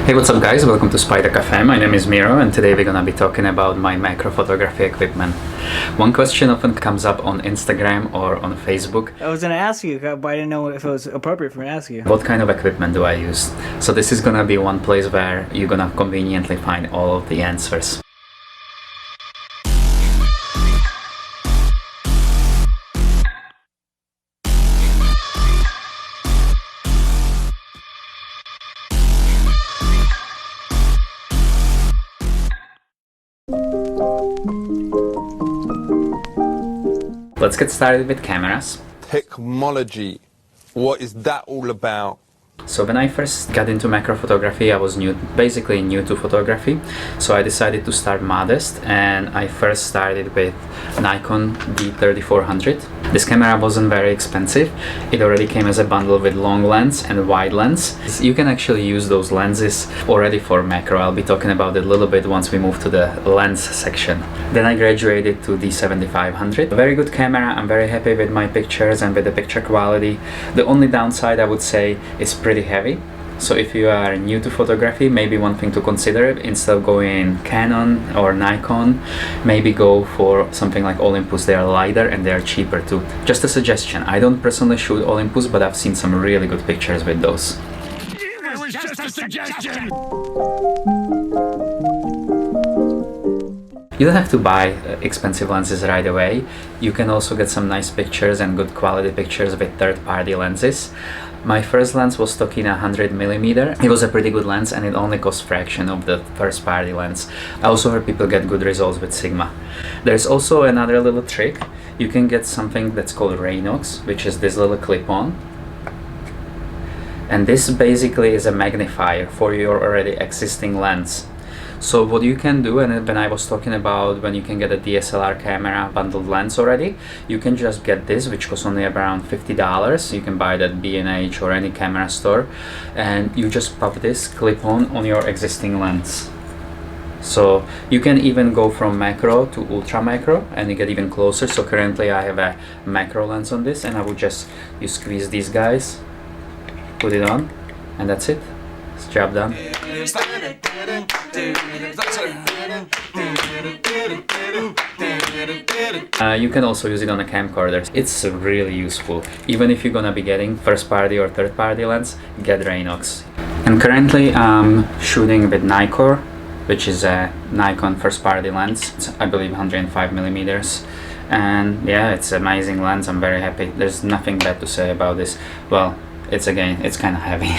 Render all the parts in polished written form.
Hey, what's up guys, welcome to Spider Cafe. My name is Miro and today we're gonna be talking about my macro photography equipment. One question often comes up on Instagram or on Facebook. I was gonna ask you, but I didn't know if it was appropriate for me to ask you. What kind of equipment do I use? So this is gonna be one place where you're gonna conveniently find all of the answers. Let's get started with cameras. Technology, what is that all about? So when I first got into macro photography, I was basically new to photography. So I decided to start modest and I first started with Nikon D3400. This camera wasn't very expensive. It already came as a bundle with long lens and wide lens. You can actually use those lenses already for macro. I'll be talking about it a little bit once we move to the lens section. Then I graduated to D7500. A very good camera. I'm very happy with my pictures and with the picture quality. The only downside I would say is pretty heavy. So if you are new to photography, maybe one thing to consider, instead of going Canon or Nikon, maybe go for something like Olympus. They are lighter and they are cheaper too. Just a suggestion. I don't personally shoot Olympus, but I've seen some really good pictures with those. It was just a suggestion! You don't have to buy expensive lenses right away. You can also get some nice pictures and good quality pictures with third-party lenses. My first lens was stuck in 100mm. It was a pretty good lens and it only cost fraction of the first party lens. I also heard people get good results with Sigma. There's also another little trick. You can get something that's called Raynox, which is this little clip-on. And this basically is a magnifier for your already existing lens. So what you can do, and when I was talking about when you can get a DSLR camera bundled lens already, you can just get this, which costs only around $50. You can buy that at B&H or any camera store, and you just pop this clip-on your existing lens. So you can even go from macro to ultra macro and you get even closer. So currently I have a macro lens on this, and I would just, you squeeze these guys, put it on, and that's it. It's job done. You can also use it on a camcorder. It's really useful. Even if you're gonna be getting first party or third party lens, get Raynox. And currently I'm shooting with Nikon, which is a Nikon first party lens. It's, I believe, 105mm. And yeah, it's an amazing lens. I'm very happy. There's nothing bad to say about this. Well, it's kind of heavy.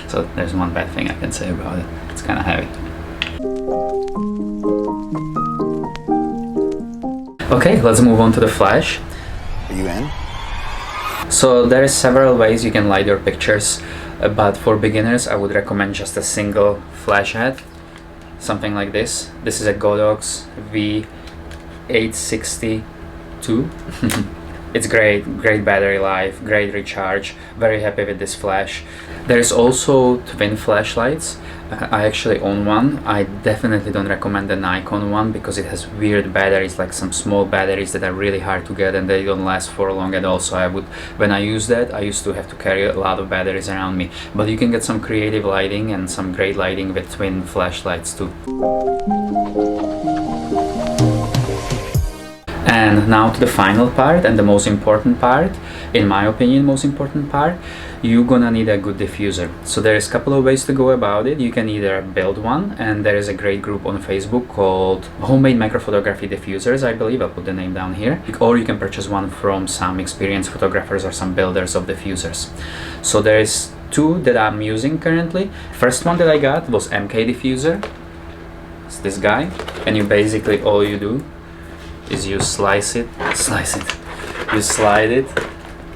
So there's one bad thing I can say about it. It's kind of heavy. Okay, let's move on to the flash. Are you in? So there are several ways you can light your pictures, but for beginners I would recommend just a single flash head. Something like this. This is a Godox V862. It's great battery life, great recharge, very happy with this flash. There's also twin flashlights. I actually own one. I definitely don't recommend the Nikon one because it has weird batteries, like some small batteries that are really hard to get and they don't last for long at all. So when I use that, I used to have to carry a lot of batteries around me. But you can get some creative lighting and some great lighting with twin flashlights too. And now to the final part and the most important part, in my opinion, most important part, you're gonna need a good diffuser. So there's a couple of ways to go about it. You can either build one, and there is a great group on Facebook called Homemade Macro Photography Diffusers, I believe. I'll put the name down here. Or you can purchase one from some experienced photographers or some builders of diffusers. So there's two that I'm using currently. First one that I got was MK Diffuser. It's this guy, and you basically, all you do is you slice it,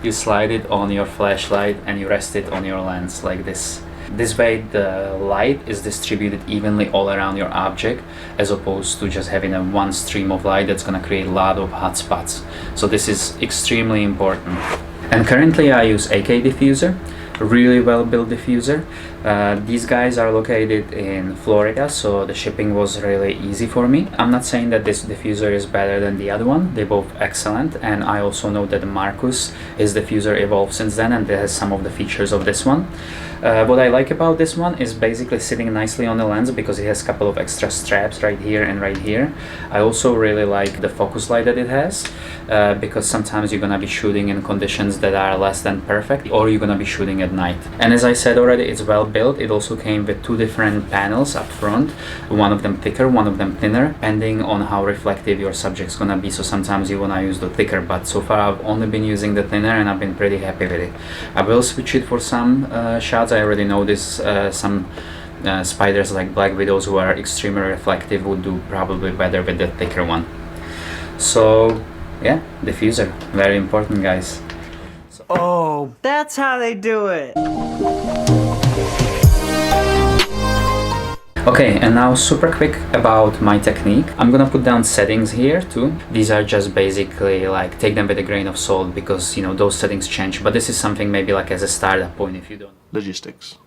you slide it on your flashlight and you rest it on your lens like this. This way the light is distributed evenly all around your object, as opposed to just having a one stream of light that's gonna create a lot of hot spots. So this is extremely important. And currently I use AK Diffuser, really well built diffuser. These guys are located in Florida, so the shipping was really easy for me. I'm not saying that this diffuser is better than the other one. They're both excellent, and I also know that the Marcus, his diffuser evolved since then and it has some of the features of this one. What I like about this one is basically sitting nicely on the lens because it has a couple of extra straps right here and right here. I also really like the focus light that it has because sometimes you're gonna be shooting in conditions that are less than perfect, or you're gonna be shooting at night. And as I said already, it's well built. It also came with two different panels up front, one of them thicker, one of them thinner, depending on how reflective your subject's gonna be. So sometimes you wanna use the thicker, but so far I've only been using the thinner and I've been pretty happy with it. I will switch it for some shots. I already noticed some spiders like black widows who are extremely reflective would do probably better with the thicker one. So yeah, diffuser, very important, guys. Oh, that's how they do it. Okay, and now super quick about my technique. I'm gonna put down settings here too. These are just basically like take them with a grain of salt because you know those settings change, but this is something maybe like as a startup point if you don't. Logistics.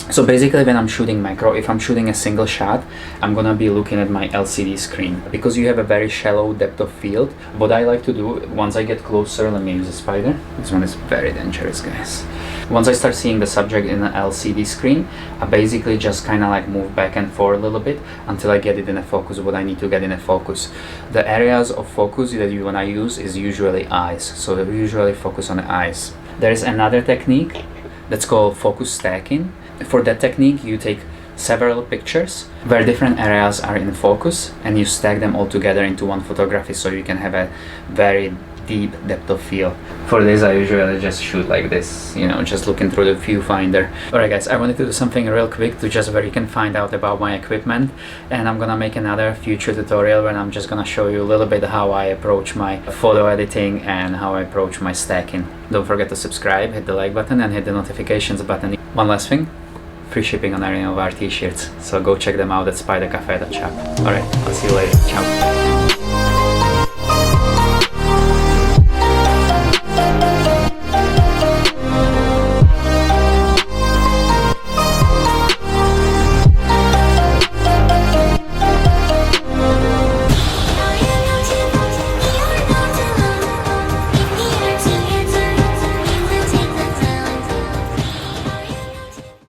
So basically when I'm shooting macro, if I'm shooting a single shot, I'm gonna be looking at my LCD screen. Because you have a very shallow depth of field, what I like to do, once I get closer, let me use a spider. This one is very dangerous, guys. Once I start seeing the subject in the LCD screen, I basically just kind of like move back and forth a little bit until I get it in a focus, what I need to get in a focus. The areas of focus that you wanna use is usually eyes. So we usually focus on the eyes. There is another technique that's called focus stacking. For that technique, you take several pictures where different areas are in focus and you stack them all together into one photography so you can have a very deep depth of field. For this, I usually just shoot like this, you know, just looking through the viewfinder. Alright guys, I wanted to do something real quick to just where you can find out about my equipment, and I'm gonna make another future tutorial where I'm just gonna show you a little bit how I approach my photo editing and how I approach my stacking. Don't forget to subscribe, hit the like button and hit the notifications button. One last thing, free shipping on any of our t-shirts, so go check them out at spidercafe.shop. Alright, I'll see you later. Ciao.